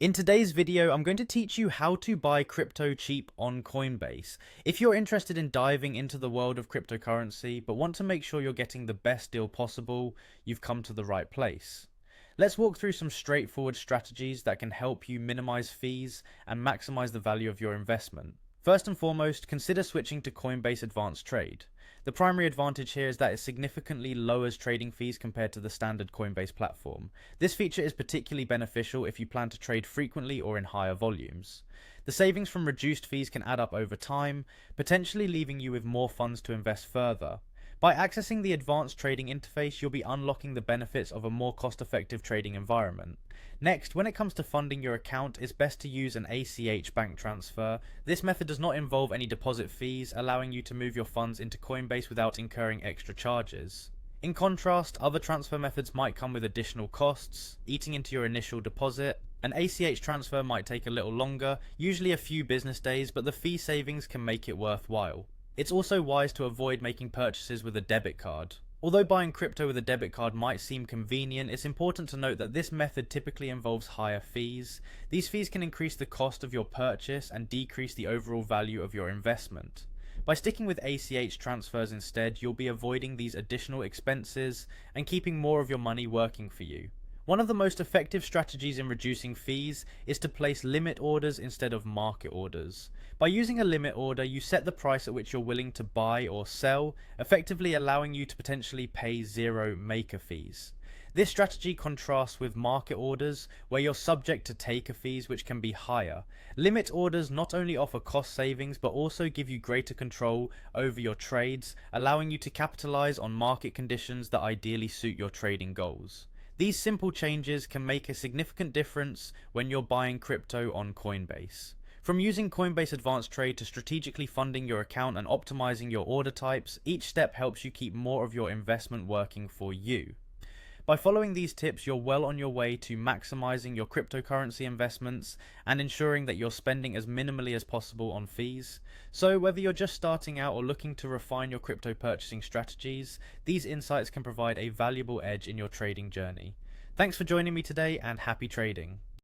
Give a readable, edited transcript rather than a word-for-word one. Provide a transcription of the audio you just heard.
In today's video, I'm going to teach you how to buy crypto cheap on Coinbase. If you're interested in diving into the world of cryptocurrency, but want to make sure you're getting the best deal possible, you've come to the right place. Let's walk through some straightforward strategies that can help you minimize fees and maximize the value of your investment. First and foremost, consider switching to Coinbase Advanced Trade. The primary advantage here is that it significantly lowers trading fees compared to the standard Coinbase platform. This feature is particularly beneficial if you plan to trade frequently or in higher volumes. The savings from reduced fees can add up over time, potentially leaving you with more funds to invest further. By accessing the advanced trading interface, you'll be unlocking the benefits of a more cost-effective trading environment. Next, when it comes to funding your account, it's best to use an ACH bank transfer. This method does not involve any deposit fees, allowing you to move your funds into Coinbase without incurring extra charges. In contrast, other transfer methods might come with additional costs, eating into your initial deposit. An ACH transfer might take a little longer, usually a few business days, but the fee savings can make it worthwhile. It's also wise to avoid making purchases with a debit card. Although buying crypto with a debit card might seem convenient, it's important to note that this method typically involves higher fees. These fees can increase the cost of your purchase and decrease the overall value of your investment. By sticking with ACH transfers instead, you'll be avoiding these additional expenses and keeping more of your money working for you. One of the most effective strategies in reducing fees is to place limit orders instead of market orders. By using a limit order, you set the price at which you're willing to buy or sell, effectively allowing you to potentially pay zero maker fees. This strategy contrasts with market orders, where you're subject to taker fees which can be higher. Limit orders not only offer cost savings but also give you greater control over your trades, allowing you to capitalize on market conditions that ideally suit your trading goals. These simple changes can make a significant difference when you're buying crypto on Coinbase. From using Coinbase Advanced Trade to strategically funding your account and optimizing your order types, each step helps you keep more of your investment working for you. By following these tips, you're well on your way to maximizing your cryptocurrency investments and ensuring that you're spending as minimally as possible on fees. So whether you're just starting out or looking to refine your crypto purchasing strategies, these insights can provide a valuable edge in your trading journey. Thanks for joining me today and happy trading.